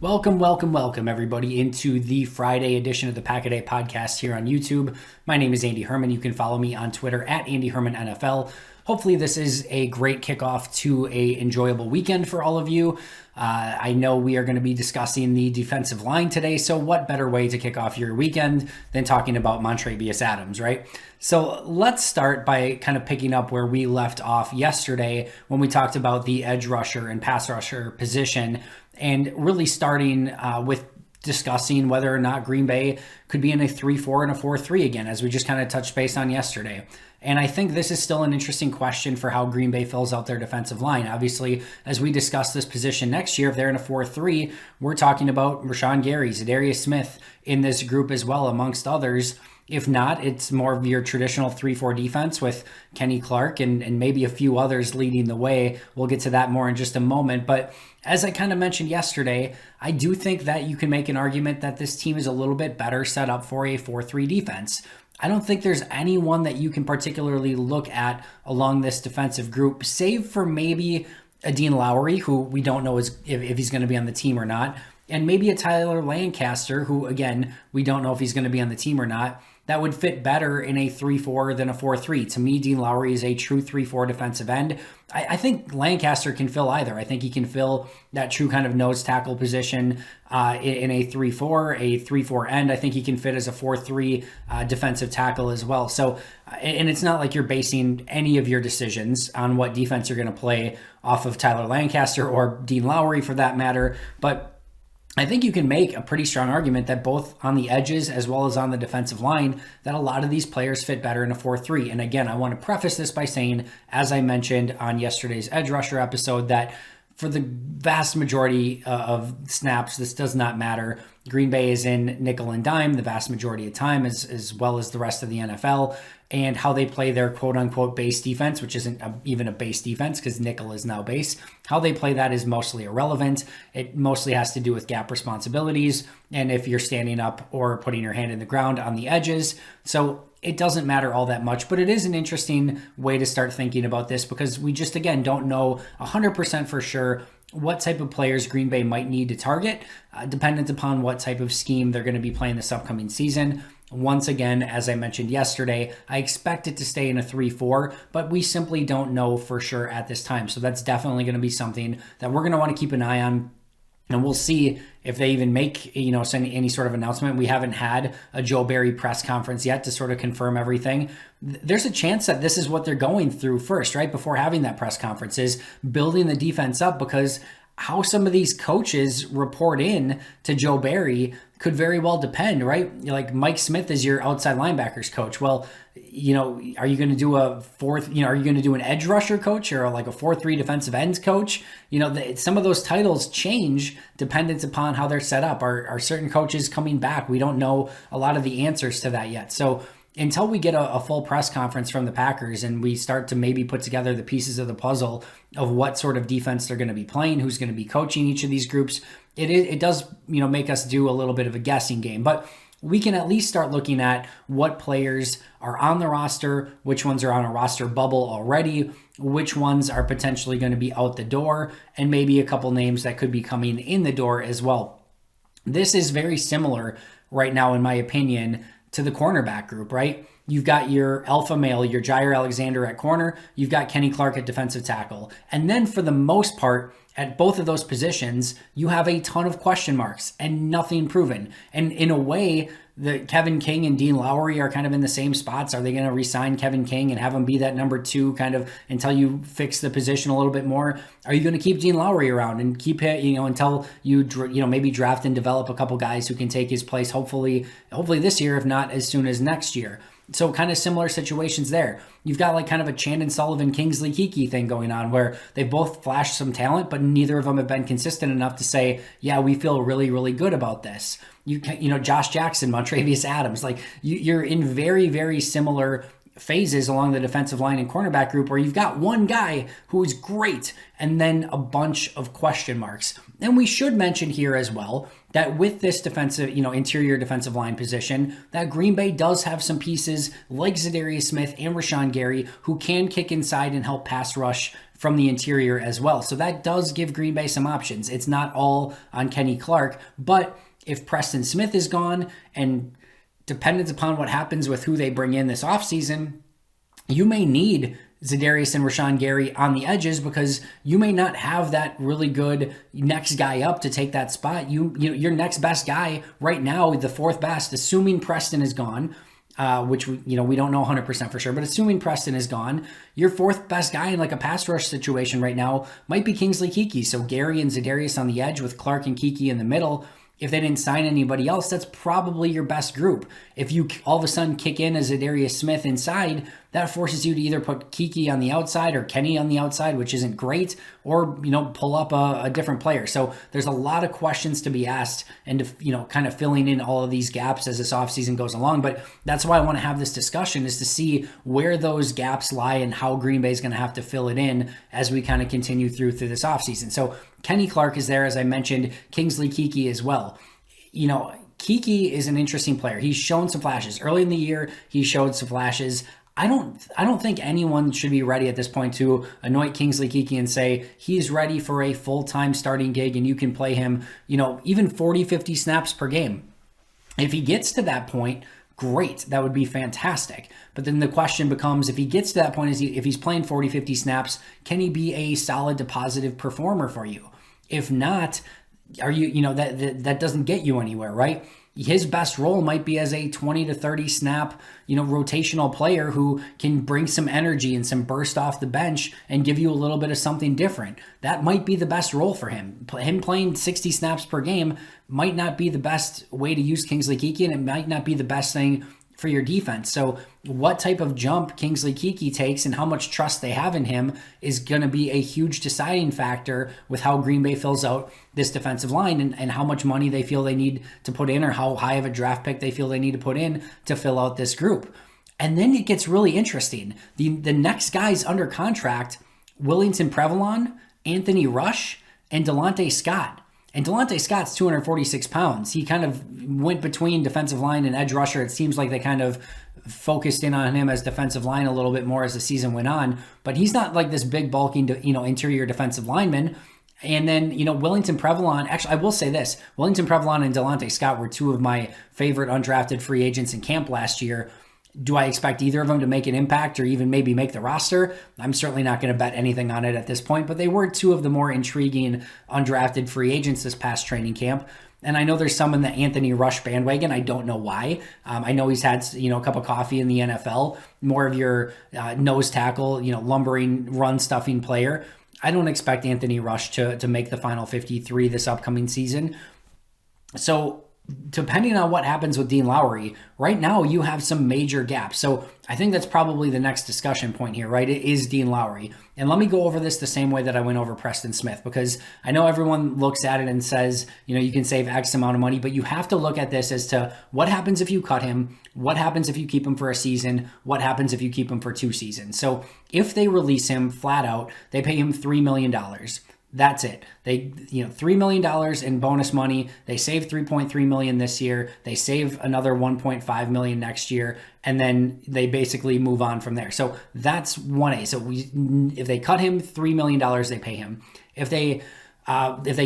Welcome, everybody, into the Friday edition of the Pack-A-Day podcast here on YouTube. My name is Andy Herman. You can follow me on Twitter at Andy Herman NFL. Hopefully, this is a great kickoff to a enjoyable weekend for all of you. I know we are going to be discussing the defensive line today, so what better way to kick off your weekend than talking about Montrevius Adams, right? So let's start by kind of picking up where we left off yesterday when we talked about the edge rusher and pass rusher position, and really starting with discussing whether or not Green Bay could be in a 3-4 and a 4-3 again, as we just kind of touched base on yesterday. And I think this is still an interesting question for how Green Bay fills out their defensive line. Obviously, as we discuss this position next year, if they're in a 4-3, we're talking about Rashawn Gary, Zadarius Smith in this group as well, amongst others. If not, it's more of your traditional 3-4 defense with Kenny Clark and maybe a few others leading the way. We'll get to that more in just a moment. But as I kind of mentioned yesterday, I do think that you can make an argument that this team is a little bit better set up for a 4-3 defense. I don't think there's anyone that you can particularly look at along this defensive group, save for maybe a Dean Lowry, who we don't know if he's going to be on the team or not, and maybe a Tyler Lancaster, who, again, we don't know if he's going to be on the team or not. That would fit better in a 3-4 than a 4-3. To me, Dean Lowry is a true 3-4 defensive end. I think Lancaster can fill either. I think he can fill that true kind of nose tackle position in a 3-4, a 3-4 end. I think he can fit as a 4-3 defensive tackle as well. So, and it's not like you're basing any of your decisions on what defense you're going to play off of Tyler Lancaster or Dean Lowry for that matter, but I think you can make a pretty strong argument that both on the edges as well as on the defensive line, that a lot of these players fit better in a 4-3. And again, I want to preface this by saying, as I mentioned on yesterday's edge rusher episode, that for the vast majority of snaps, this does not matter. Green Bay is in nickel and dime the vast majority of time, as well as the rest of the NFL, and how they play their quote-unquote base defense, which isn't even a base defense because nickel is now base. How they play that is mostly irrelevant. It mostly has to do with gap responsibilities and if you're standing up or putting your hand in the ground on the edges. So it doesn't matter all that much, but it is an interesting way to start thinking about this because we just, again, don't know 100% for sure what type of players Green Bay might need to target, dependent upon what type of scheme they're going to be playing this upcoming season. Once again, as I mentioned yesterday, I expect it to stay in a 3-4, but we simply don't know for sure at this time. So that's definitely going to be something that we're going to want to keep an eye on. And we'll see if they even make, any sort of announcement. We haven't had a Joe Barry press conference yet to sort of confirm everything. There's a chance that this is what they're going through first, right? Before having that press conference is building the defense up, because how some of these coaches report in to Joe Barry could very well depend, right? Like Mike Smith is your outside linebackers coach. Well, are you going to do a fourth, are you going to do an edge rusher coach or like a 4-3 defensive ends coach? Some of those titles change dependent upon how they're set up. Are certain coaches coming back? We don't know a lot of the answers to that yet. So until we get a full press conference from the Packers and we start to maybe put together the pieces of the puzzle of what sort of defense they're going to be playing, who's going to be coaching each of these groups, it does, make us do a little bit of a guessing game. But we can at least start looking at what players are on the roster, which ones are on a roster bubble already, which ones are potentially going to be out the door, and maybe a couple names that could be coming in the door as well. This is very similar right now, in my opinion, to the cornerback group, right? You've got your alpha male, your Jair Alexander at corner. You've got Kenny Clark at defensive tackle. And then for the most part, at both of those positions, you have a ton of question marks and nothing proven. And in a way, the Kevin King and Dean Lowry are kind of in the same spots. Are they going to re-sign Kevin King and have him be that number 2 kind of until you fix the position a little bit more? Are you going to keep Dean Lowry around and keep it, until you maybe draft and develop a couple guys who can take his place, hopefully this year, if not as soon as next year? So kind of similar situations there. You've got like kind of a Chandon Sullivan, Kingsley Keke thing going on where they've both flashed some talent, but neither of them have been consistent enough to say, yeah, we feel really, really good about this. Josh Jackson, Montrevius Adams, like you're in very, very similar phases along the defensive line and cornerback group where you've got one guy who is great and then a bunch of question marks. And we should mention here as well that with this defensive, interior defensive line position, that Green Bay does have some pieces like Zadarius Smith and Rashawn Gary who can kick inside and help pass rush from the interior as well. So that does give Green Bay some options. It's not all on Kenny Clark, but if Preston Smith is gone, and dependent upon what happens with who they bring in this offseason, you may need Zadarius and Rashawn Gary on the edges because you may not have that really good next guy up to take that spot. Your next best guy right now, the fourth best, assuming Preston is gone, which we don't know 100% for sure, but assuming Preston is gone, your fourth best guy in like a pass rush situation right now might be Kingsley Keke. So Gary and Zadarius on the edge with Clark and Keke in the middle. If they didn't sign anybody else, that's probably your best group. If you all of a sudden kick in as Zadarius Smith inside, that forces you to either put Keke on the outside or Kenny on the outside, which isn't great, or pull up a different player. So there's a lot of questions to be asked and to, kind of filling in all of these gaps as this offseason goes along. But that's why I want to have this discussion, is to see where those gaps lie and how Green Bay is going to have to fill it in as we kind of continue through this offseason. So Kenny Clark is there, as I mentioned, Kingsley Keke as well. Keke is an interesting player. He's shown some flashes. Early in the year, he showed some flashes. I don't think anyone should be ready at this point to anoint Kingsley Keke and say he's ready for a full-time starting gig and you can play him, even 40, 50 snaps per game. If he gets to that point, great. That would be fantastic. But then the question becomes, if he gets to that point, if he's playing 40, 50 snaps, can he be a solid to positive performer for you? If not, are you, that doesn't get you anywhere, right? His best role might be as a 20 to 30 snap, rotational player who can bring some energy and some burst off the bench and give you a little bit of something different. That might be the best role for him. Him playing 60 snaps per game might not be the best way to use Kingsley Keke, and it might not be the best thing for your defense. So what type of jump Kingsley Keke takes and how much trust they have in him is going to be a huge deciding factor with how Green Bay fills out this defensive line and how much money they feel they need to put in, or how high of a draft pick they feel they need to put in to fill out this group. And then it gets really interesting. The next guys under contract, Willington Prevalon, Anthony Rush, and Delonte Scott. And Delonte Scott's 246 pounds. He kind of went between defensive line and edge rusher. It seems like they kind of focused in on him as defensive line a little bit more as the season went on. But he's not like this big bulking, interior defensive lineman. And then, Willington Prevalon, actually, I will say this. Willington Prevalon and Delonte Scott were two of my favorite undrafted free agents in camp last year. Do I expect either of them to make an impact or even maybe make the roster? I'm certainly not going to bet anything on it at this point, but they were two of the more intriguing undrafted free agents this past training camp. And I know there's some in the Anthony Rush bandwagon. I don't know why. I know he's had, a cup of coffee in the NFL, more of your nose tackle, lumbering, run stuffing player. I don't expect Anthony Rush to make the final 53 this upcoming season. So depending on what happens with Dean Lowry, right now you have some major gaps. So I think that's probably the next discussion point here, right? It is Dean Lowry. And let me go over this the same way that I went over Preston Smith, because I know everyone looks at it and says, you can save X amount of money, but you have to look at this as to what happens if you cut him, what happens if you keep him for a season, what happens if you keep him for 2 seasons. So if they release him flat out, they pay him $3 million. That's it. They, $3 million in bonus money. They save $3.3 million this year. They save another $1.5 million next year, and then they basically move on from there. So that's 1A. So if they cut him $3 million, they pay him. If they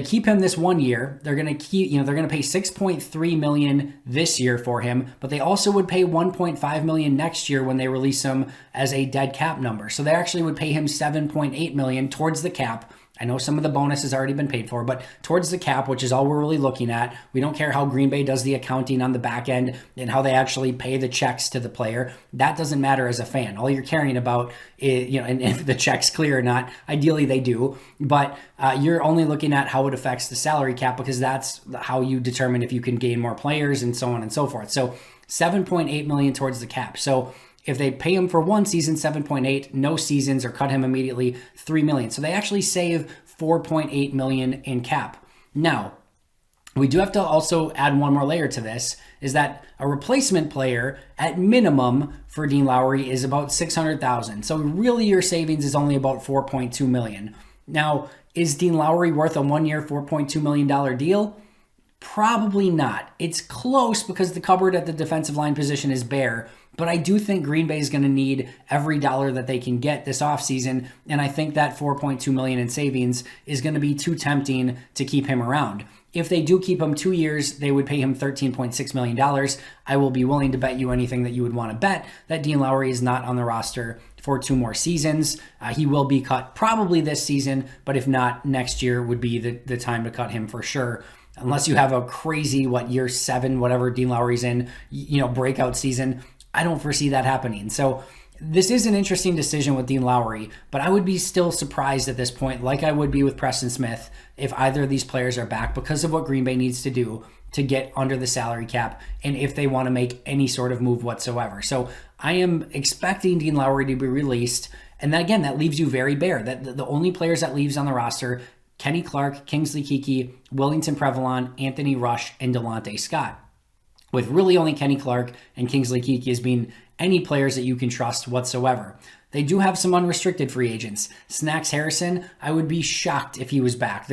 keep him this 1 year, they're going to pay $6.3 million this year for him, but they also would pay $1.5 million next year when they release him as a dead cap number. So they actually would pay him $7.8 million towards the cap. I know some of the bonus has already been paid for, but towards the cap, which is all we're really looking at. We don't care how Green Bay does the accounting on the back end and how they actually pay the checks to the player. That doesn't matter as a fan. All you're caring about is, and if the check's clear or not. Ideally, they do, but you're only looking at how it affects the salary cap, because that's how you determine if you can gain more players and so on and so forth. So $7.8 million towards the cap. So if they pay him for 1 season, 7.8, no seasons, or cut him immediately, $3 million. So they actually save $4.8 million in cap. Now, We do have to also add one more layer to this, is that a replacement player at minimum for Dean Lowry is about $600,000. So really your savings is only about $4.2 million. Now, is Dean Lowry worth a 1-year, $4.2 million deal? Probably not. It's close because the cupboard at the defensive line position is bare, but I do think Green Bay is going to need every dollar that they can get this offseason, and I think that $4.2 million in savings is going to be too tempting to keep him around. If they do keep him 2 years, they would pay him $13.6 million. I will be willing to bet you anything that you would want to bet that Dean Lowry is not on the roster for 2 more seasons. He will be cut probably this season, but if not, next year would be the time to cut him for sure. Unless you have a crazy, year 7, whatever Dean Lowry's in, breakout season. I don't foresee that happening. So this is an interesting decision with Dean Lowry, but I would be still surprised at this point, like I would be with Preston Smith, if either of these players are back because of what Green Bay needs to do to get under the salary cap and if they want to make any sort of move whatsoever. So I am expecting Dean Lowry to be released. And then again, that leaves you very bare. That the only players that leaves on the roster, Kenny Clark, Kingsley Keke, Willington Prevalon, Anthony Rush, and Delonte Scott. With really only Kenny Clark and Kingsley Keke as being any players that you can trust whatsoever. They do have some unrestricted free agents. Snacks Harrison, I would be shocked if he was back.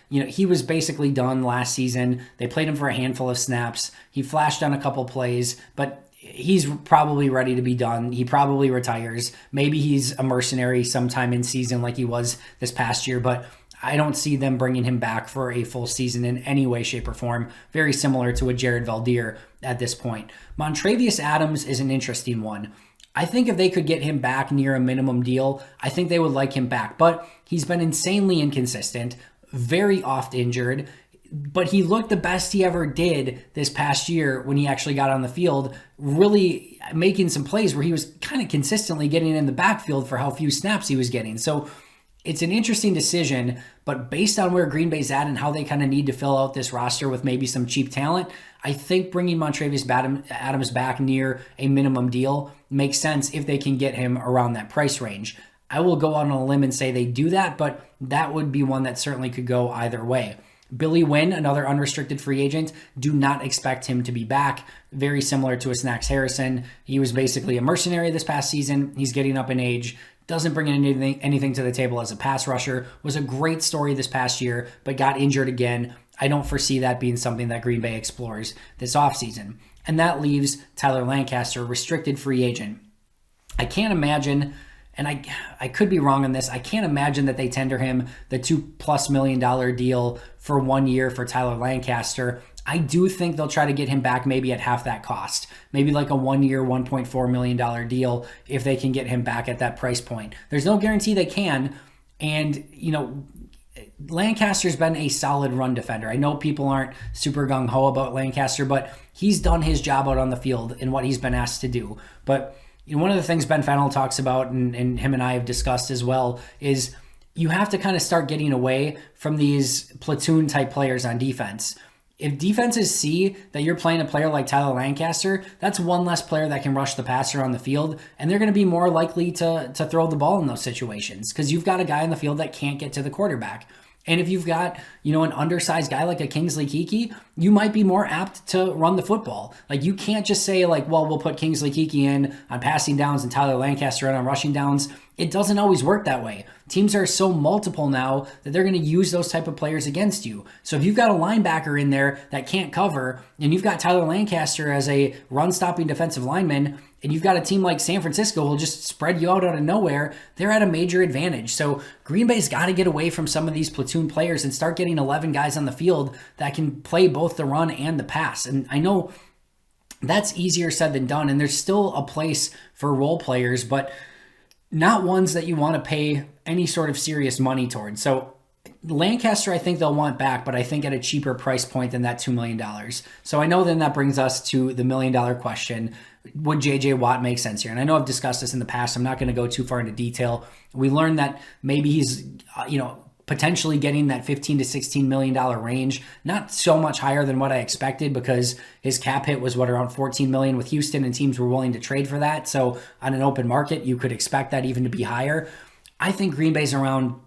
He was basically done last season. They played him for a handful of snaps. He flashed on a couple plays, but he's probably ready to be done. He probably retires. Maybe he's a mercenary sometime in season like he was this past year, but I don't see them bringing him back for a full season in any way, shape, or form. Very similar to a Jared Valdir at this point. Montrevius Adams is an interesting one. I think if they could get him back near a minimum deal, I think they would like him back. But he's been insanely inconsistent, very oft injured. But he looked the best he ever did this past year when he actually got on the field, really making some plays where he was kind of consistently getting in the backfield for how few snaps he was getting. So it's an interesting decision, but based on where Green Bay's at and how they kind of need to fill out this roster with maybe some cheap talent, I think bringing Montrevious Adams back near a minimum deal makes sense if they can get him around that price range. I will go on a limb and say they do that, but that would be one that certainly could go either way. Billy Nguyen, another unrestricted free agent, do not expect him to be back. Very similar to a Snacks Harrison. He was basically a mercenary this past season. He's getting up in age. Doesn't bring anything to the table as a pass rusher. Was a great story this past year, but got injured again. I don't foresee that being something that Green Bay explores this offseason. And that leaves Tyler Lancaster, restricted free agent. I can't imagine, and I could be wrong on this, I can't imagine that they tender him the $2+ million deal for 1 year for Tyler Lancaster. I do think they'll try to get him back maybe at half that cost. Maybe like a 1 year, $1.4 million deal if they can get him back at that price point. There's no guarantee they can. And, Lancaster's been a solid run defender. I know people aren't super gung-ho about Lancaster, but he's done his job out on the field in what he's been asked to do. But one of the things Ben Fennell talks about, and him and I have discussed as well, is you have to kind of start getting away from these platoon-type players on defense. If defenses see that you're playing a player like Tyler Lancaster, that's one less player that can rush the passer on the field, and they're going to be more likely to throw the ball in those situations because you've got a guy on the field that can't get to the quarterback. And if you've got, an undersized guy like a Kingsley Keke, you might be more apt to run the football. Like, you can't just say, we'll put Kingsley Keke in on passing downs and Tyler Lancaster in on rushing downs. It doesn't always work that way. Teams are so multiple now that they're going to use those type of players against you. So if you've got a linebacker in there that can't cover, and you've got Tyler Lancaster as a run-stopping defensive lineman, and you've got a team like San Francisco who'll just spread you out of nowhere, they're at a major advantage. So Green Bay's got to get away from some of these platoon players and start getting 11 guys on the field that can play both the run and the pass. And I know that's easier said than done, and there's still a place for role players, but not ones that you want to pay any sort of serious money towards. So Lancaster, I think they'll want back, but I think at a cheaper price point than that $2 million. So I know then that brings us to the $1 million question. Would J.J. Watt make sense here? And I know I've discussed this in the past. I'm not going to go too far into detail. We learned that maybe he's, potentially getting that $15 to $16 million range. Not so much higher than what I expected because his cap hit was around $14 million with Houston, and teams were willing to trade for that. So on an open market, you could expect that even to be higher. I think Green Bay's around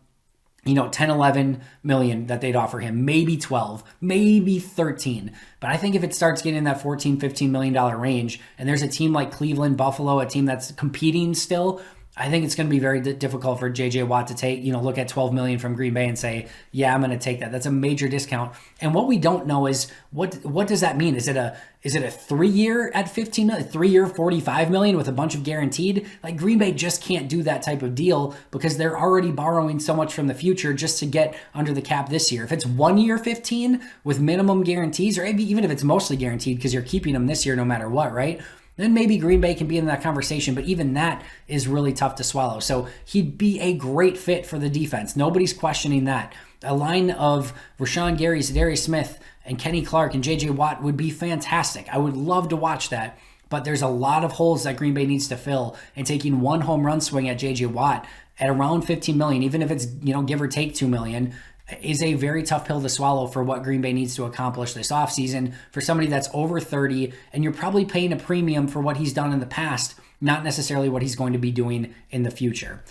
10, 11 million that they'd offer him, maybe 12, maybe 13. But I think if it starts getting in that 14, $15 million range, and there's a team like Cleveland, Buffalo, a team that's competing still, I think it's going to be very difficult for JJ Watt to take, look at 12 million from Green Bay and say, yeah, I'm going to take that. That's a major discount. And what we don't know is what does that mean? Is it a 3-year at 15 million, 3-year 45 million with a bunch of guaranteed? Like, Green Bay just can't do that type of deal because they're already borrowing so much from the future just to get under the cap this year. If it's 1 year 15 with minimum guarantees, or maybe even if it's mostly guaranteed because you're keeping them this year no matter what, right? Then maybe Green Bay can be in that conversation, but even that is really tough to swallow. So he'd be a great fit for the defense. Nobody's questioning that. A line of Rashawn Gary, Zadarius Smith, and Kenny Clark and J.J. Watt would be fantastic. I would love to watch that, but there's a lot of holes that Green Bay needs to fill, and taking one home run swing at J.J. Watt at around 15 million, even if it's, give or take 2 million, is a very tough pill to swallow for what Green Bay needs to accomplish this offseason for somebody that's over 30, and you're probably paying a premium for what he's done in the past, not necessarily what he's going to be doing in the future.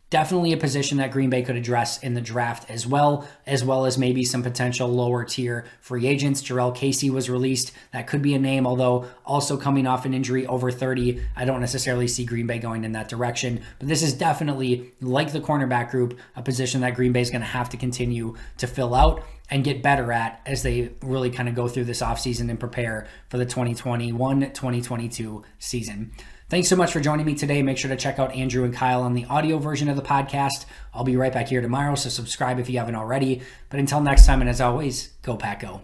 Definitely a position that Green Bay could address in the draft as well as maybe some potential lower tier free agents. Jarrell Casey was released. That could be a name, although also coming off an injury over 30, I don't necessarily see Green Bay going in that direction. But this is definitely, like the cornerback group, a position that Green Bay is going to have to continue to fill out and get better at as they really kind of go through this offseason and prepare for the 2021-2022 season. Thanks so much for joining me today. Make sure to check out Andrew and Kyle on the audio version of the podcast. I'll be right back here tomorrow, so subscribe if you haven't already. But until next time, and as always, go Pack Go.